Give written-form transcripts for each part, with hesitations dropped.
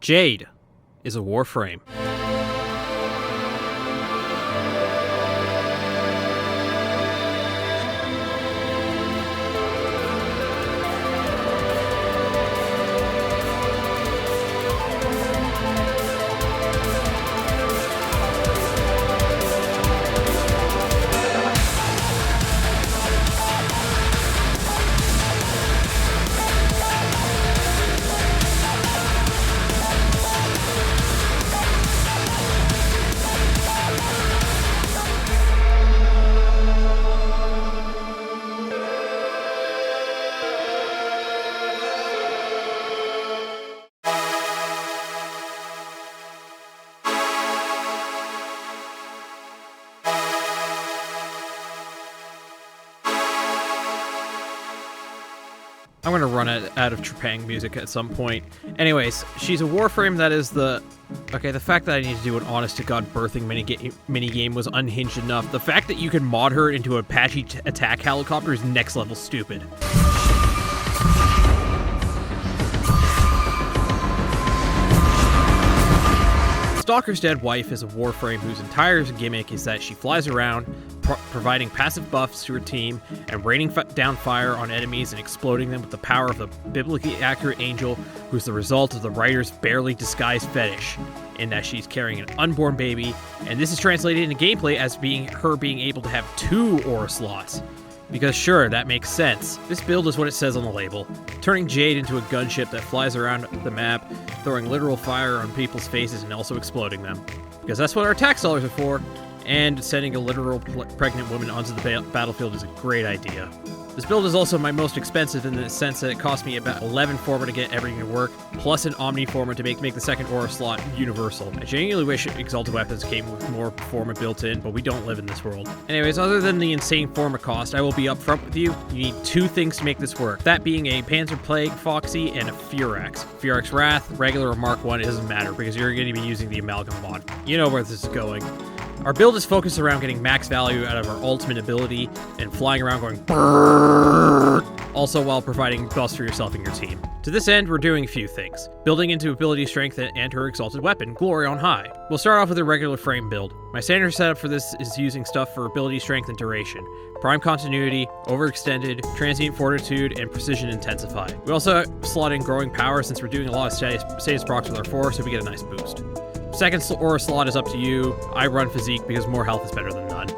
Jade is a Warframe. I'm going to run out of Trepang music at some point. Anyways, she's a Warframe that is the... Okay, the fact that I need to do an honest-to-God birthing minigame was unhinged enough. The fact that you can mod her into an Apache attack helicopter is next-level stupid. Stalker's dead wife is a Warframe whose entire gimmick is that she flies around, providing passive buffs to her team, and raining down fire on enemies and exploding them with the power of the biblically accurate angel, who's the result of the writer's barely disguised fetish, in that she's carrying an unborn baby, and this is translated into gameplay as her being able to have 2 aura slots. Because sure, that makes sense. This build is what it says on the label, turning Jade into a gunship that flies around the map, throwing literal fire on people's faces and also exploding them. Because that's what our attack stallers are for, and sending a literal pregnant woman onto the battlefield is a great idea. This build is also my most expensive in the sense that it cost me about 11 forma to get everything to work, plus an Omni forma to make the second aura slot universal. I genuinely wish Exalted Weapons came with more forma built in, but we don't live in this world. Anyways, other than the insane forma cost, I will be upfront with you. You need 2 things to make this work. That being a Panzer Plague Foxy and a Furax. Furax Wrath, regular or Mark 1, it doesn't matter because you're going to be using the Amalgam mod. You know where this is going. Our build is focused around getting max value out of our ultimate ability and flying around going BRRRRRRRRRRRRT, also while providing buffs for yourself and your team. To this end, we're doing a few things. Building into ability strength and her exalted weapon, Glory on High. We'll start off with a regular frame build. My standard setup for this is using stuff for ability strength and duration. Prime Continuity, Overextended, Transient Fortitude, and Precision Intensify. We also slot in Growing Power since we're doing a lot of status procs with our 4, so we get a nice boost. Second aura slot is up to you. I run Physique because more health is better than none.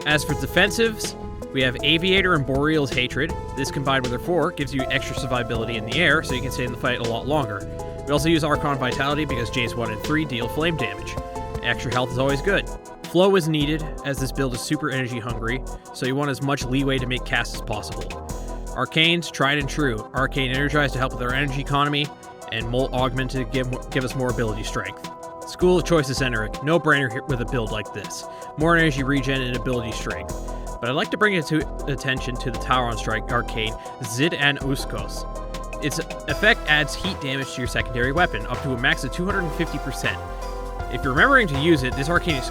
As for defensives, we have Aviator and Boreal's Hatred. This combined with their 4 gives you extra survivability in the air, so you can stay in the fight a lot longer. We also use Archon Vitality because Jade's 1 and 3 deal flame damage. Extra health is always good. Flow is needed, as this build is super energy hungry, so you want as much leeway to make casts as possible. Arcane's tried and true. Arcane Energize to help with our energy economy, and Molt Augment to give us more ability strength. School of Choice is Eneric, no brainer with a build like this. More energy regen and ability strength. But I'd like to bring attention to the Tower on Strike Arcane, Zid and Uskos. Its effect adds heat damage to your secondary weapon, up to a max of 250%. If you're remembering to use it, this Arcane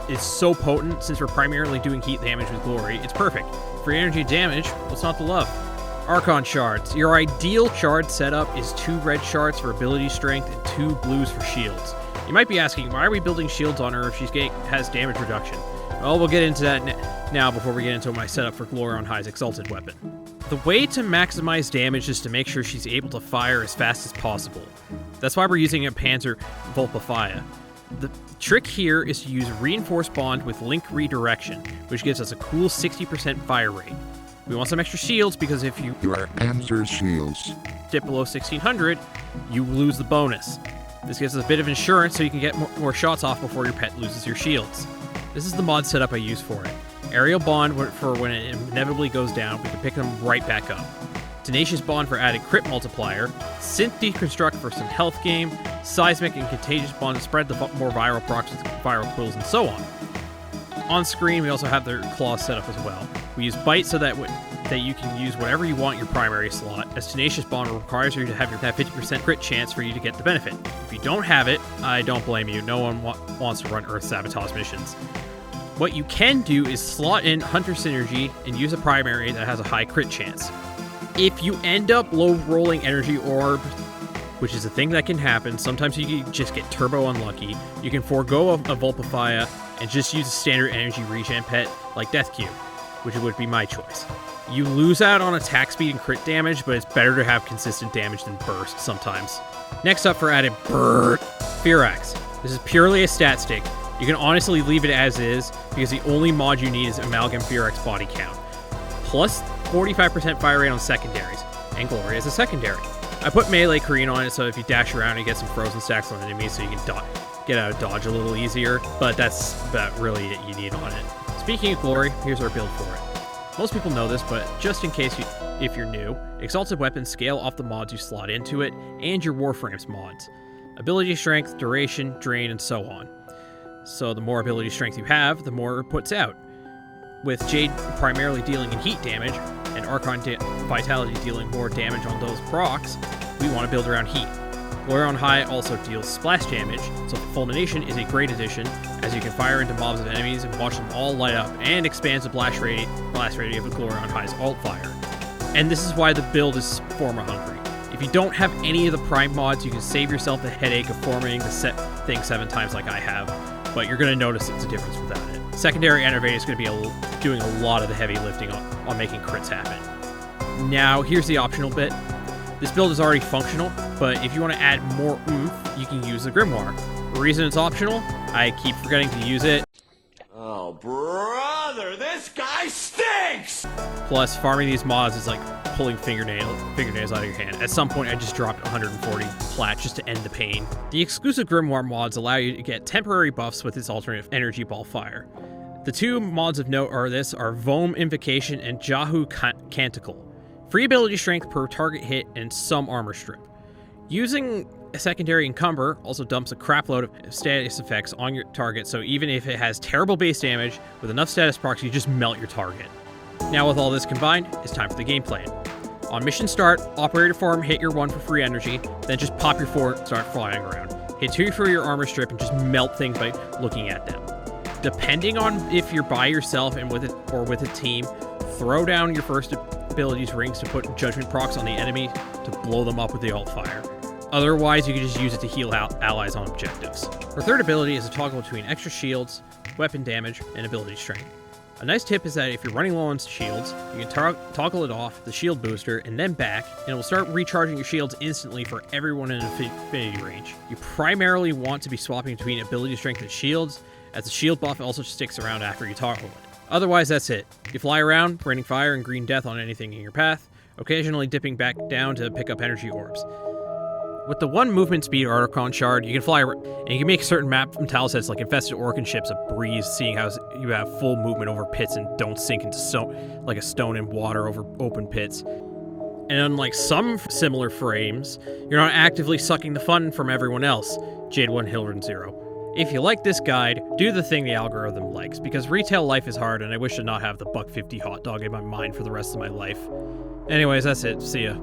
is so potent, since we're primarily doing heat damage with Glory, it's perfect. For energy damage, what's not to love? Archon Shards. Your ideal shard setup is 2 red shards for ability strength and 2 blues for shields. You might be asking, why are we building shields on her if she has damage reduction? Well, we'll get into that now before we get into my setup for Glory on High's Exalted Weapon. The way to maximize damage is to make sure she's able to fire as fast as possible. That's why we're using a Panzer Vulpifia. The trick here is to use Reinforced Bond with Link Redirection, which gives us a cool 60% fire rate. We want some extra shields because if you are Panzer shields dip below 1600, you lose the bonus. This gives us a bit of insurance so you can get more shots off before your pet loses your shields. This is the mod setup I use for it. Aerial Bond for when it inevitably goes down, we can pick them right back up. Tenacious Bond for added crit multiplier, Synth Deconstruct for some health gain, Seismic and Contagious Bond to spread the more viral procs with viral quills and so on. On screen, we also have their claws set up as well. We use Bite so that you can use whatever you want in your primary slot, as Tenacious Bond requires you to have 50% crit chance for you to get the benefit. If you don't have it, I don't blame you. No one wants to run Earth Sabotage missions. What you can do is slot in Hunter Synergy and use a primary that has a high crit chance. If you end up low rolling Energy Orb which is a thing that can happen. Sometimes you can just get turbo unlucky. You can forego a Vulpify and just use a standard energy regen pet like Death Cube, which would be my choice. You lose out on attack speed and crit damage, but it's better to have consistent damage than burst sometimes. Next up for added BRRRR, Firax. This is purely a stat stick. You can honestly leave it as is, because the only mod you need is Amalgam Firax body count. Plus 45% fire rate on secondaries, and Glory as a secondary. I put melee Korean on it so if you dash around, you get some frozen stacks on enemies so you can get out of dodge a little easier, but that's about really it you need on it. Speaking of Glory, here's our build for it. Most people know this, but just in case if you're new, Exalted Weapons scale off the mods you slot into it, and your Warframes mods. Ability strength, duration, drain, and so on. So the more ability strength you have, the more it puts out. With Jade primarily dealing in heat damage, and Archon Vitality dealing more damage on those procs, we want to build around heat. Glory on High also deals splash damage, so Fulmination is a great addition, as you can fire into mobs of enemies and watch them all light up, and expands the blast radius of a Glory on High's alt fire. And this is why the build is Forma hungry. If you don't have any of the prime mods, you can save yourself the headache of formatting the thing 7 times like I have, but you're going to notice it's a difference without it. Secondary Enervate is going to be doing a lot of the heavy lifting on making crits happen. Now, here's the optional bit. This build is already functional, but if you want to add more oomph, you can use the Grimoire. The reason it's optional, I keep forgetting to use it. Oh, brother, this guy stinks! Plus, farming these mods is like pulling fingernails out of your hand. At some point, I just dropped 140 plat just to end the pain. The exclusive Grimoire mods allow you to get temporary buffs with its alternate energy ball fire. The 2 mods of note are Vome Invocation and Jahu Canticle. Free ability strength per target hit and some armor strip. Using a secondary Encumber also dumps a crapload of status effects on your target, so even if it has terrible base damage, with enough status procs, you just melt your target. Now with all this combined, it's time for the game plan. On mission start, Operator Form, hit your 1 for free energy, then just pop your 4 and start flying around. Hit 2 for your armor strip and just melt things by looking at them. Depending on if you're by yourself and with a team, throw down your first abilities rings to put judgment procs on the enemy to blow them up with the alt fire. Otherwise, you can just use it to heal out allies on objectives. Our third ability is a toggle between extra shields, weapon damage, and ability strength. A nice tip is that if you're running low on shields, you can toggle it off, the shield booster, and then back, and it will start recharging your shields instantly for everyone in affinity range. You primarily want to be swapping between ability strength and shields, as the shield buff also sticks around after you toggle it. Otherwise, that's it. You fly around, raining fire and green death on anything in your path, occasionally dipping back down to pick up energy orbs. With the 1 movement speed Archon Shard, you can fly and you can make certain map tile sets like Infested Orcan ships a breeze, seeing how you have full movement over pits and don't sink into like a stone in water over open pits. And unlike some similar frames, you're not actively sucking the fun from everyone else. Jade 1 Hilrun 0. If you like this guide, do the thing the algorithm likes, because retail life is hard and I wish to not have the $1.50 hot dog in my mind for the rest of my life. Anyways, that's it. See ya.